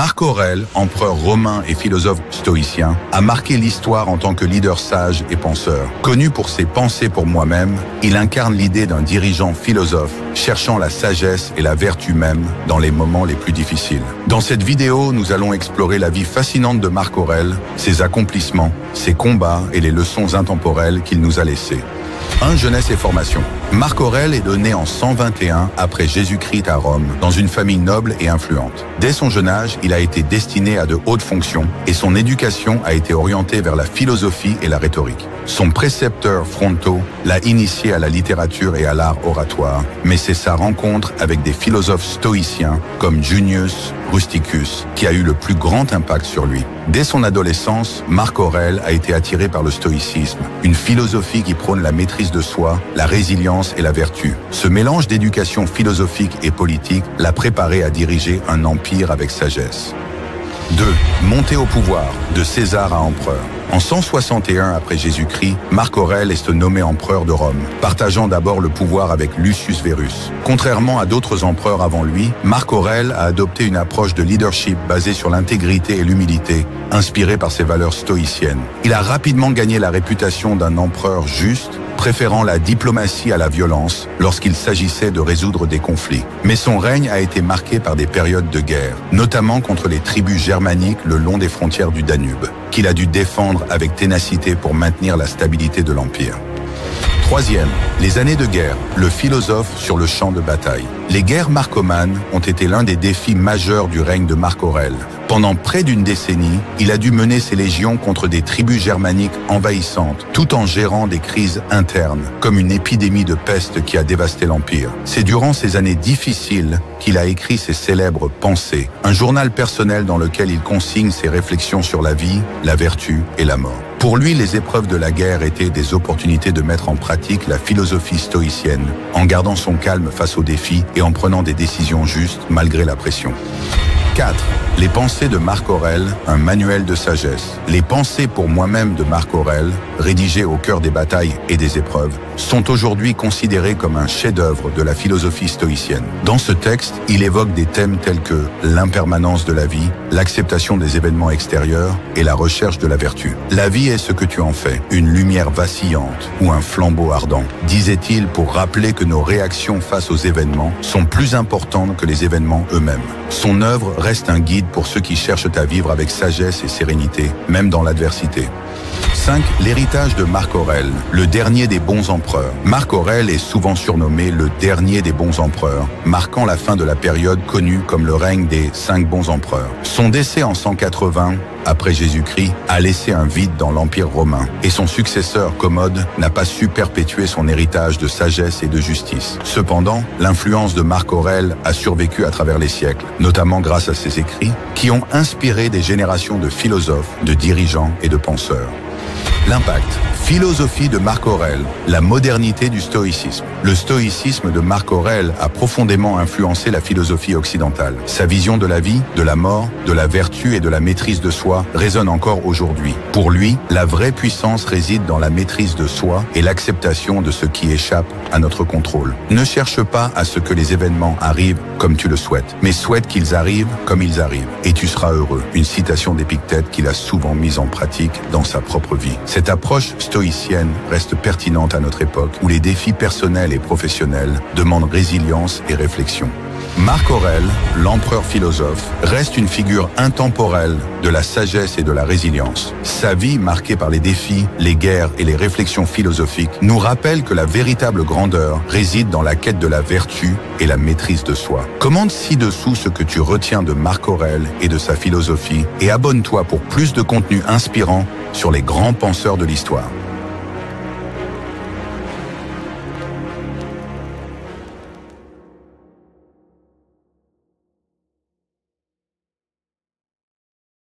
Marc Aurèle, empereur romain et philosophe stoïcien, a marqué l'histoire en tant que leader sage et penseur. Connu pour ses pensées pour moi-même, il incarne l'idée d'un dirigeant philosophe cherchant la sagesse et la vertu même dans les moments les plus difficiles. Dans cette vidéo, nous allons explorer la vie fascinante de Marc Aurèle, ses accomplissements, ses combats et les leçons intemporelles qu'il nous a laissées. 1. Jeunesse et formation. Marc Aurèle est né en 121 après Jésus-Christ à Rome, dans une famille noble et influente. Dès son jeune âge, il a été destiné à de hautes fonctions et son éducation a été orientée vers la philosophie et la rhétorique. Son précepteur Fronto l'a initié à la littérature et à l'art oratoire, mais c'est sa rencontre avec des philosophes stoïciens comme Junius Rusticus qui a eu le plus grand impact sur lui. Dès son adolescence, Marc Aurèle a été attiré par le stoïcisme, une philosophie qui prône la maîtrise de soi, la résilience et la vertu. Ce mélange d'éducation philosophique et politique l'a préparé à diriger un empire avec sagesse. 2. Montée au pouvoir, de César à empereur. En 161 après Jésus-Christ, Marc Aurèle est nommé empereur de Rome, partageant d'abord le pouvoir avec Lucius Verus. Contrairement à d'autres empereurs avant lui, Marc Aurèle a adopté une approche de leadership basée sur l'intégrité et l'humilité, inspirée par ses valeurs stoïciennes. Il a rapidement gagné la réputation d'un empereur juste, préférant la diplomatie à la violence lorsqu'il s'agissait de résoudre des conflits. Mais son règne a été marqué par des périodes de guerre, notamment contre les tribus germaniques le long des frontières du Danube, qu'il a dû défendre avec ténacité pour maintenir la stabilité de l'Empire. 3. Les années de guerre, le philosophe sur le champ de bataille. Les guerres marcomanes ont été l'un des défis majeurs du règne de Marc Aurèle. Pendant près d'une décennie, il a dû mener ses légions contre des tribus germaniques envahissantes, tout en gérant des crises internes, comme une épidémie de peste qui a dévasté l'Empire. C'est durant ces années difficiles qu'il a écrit ses célèbres Pensées, un journal personnel dans lequel il consigne ses réflexions sur la vie, la vertu et la mort. Pour lui, les épreuves de la guerre étaient des opportunités de mettre en pratique la philosophie stoïcienne, en gardant son calme face aux défis et en prenant des décisions justes malgré la pression. 4. Les pensées de Marc Aurèle, un manuel de sagesse. Les pensées pour moi-même de Marc Aurèle, rédigées au cœur des batailles et des épreuves, sont aujourd'hui considérées comme un chef-d'œuvre de la philosophie stoïcienne. Dans ce texte, il évoque des thèmes tels que l'impermanence de la vie, l'acceptation des événements extérieurs et la recherche de la vertu. La vie est ce que tu en fais, une lumière vacillante ou un flambeau ardent, disait-il pour rappeler que nos réactions face aux événements sont plus importantes que les événements eux-mêmes. Son œuvre reste un guide pour ceux qui cherchent à vivre avec sagesse et sérénité, même dans l'adversité. 5. L'héritage de Marc Aurèle, le dernier des bons empereurs. Marc Aurèle est souvent surnommé le dernier des bons empereurs, marquant la fin de la période connue comme le règne des 5 bons empereurs. Son décès en 180 après Jésus-Christ a laissé un vide dans l'Empire romain et son successeur Commode n'a pas su perpétuer son héritage de sagesse et de justice. Cependant, l'influence de Marc Aurèle a survécu à travers les siècles, notamment grâce à ses écrits qui ont inspiré des générations de philosophes, de dirigeants et de penseurs. L'impact. Philosophie de Marc Aurèle, la modernité du stoïcisme. Le stoïcisme de Marc Aurèle a profondément influencé la philosophie occidentale. Sa vision de la vie, de la mort, de la vertu et de la maîtrise de soi résonne encore aujourd'hui. Pour lui, la vraie puissance réside dans la maîtrise de soi et l'acceptation de ce qui échappe à notre contrôle. Ne cherche pas à ce que les événements arrivent comme tu le souhaites, mais souhaite qu'ils arrivent comme ils arrivent, et tu seras heureux. Une citation d'Épictète qu'il a souvent mise en pratique dans sa propre vie. Cette approche stoïcienne reste pertinente à notre époque où les défis personnels et professionnels demandent résilience et réflexion. Marc Aurèle, l'empereur philosophe, reste une figure intemporelle de la sagesse et de la résilience. Sa vie, marquée par les défis, les guerres et les réflexions philosophiques, nous rappelle que la véritable grandeur réside dans la quête de la vertu et la maîtrise de soi. Commente ci-dessous ce que tu retiens de Marc Aurèle et de sa philosophie et abonne-toi pour plus de contenu inspirant sur les grands penseurs de l'histoire.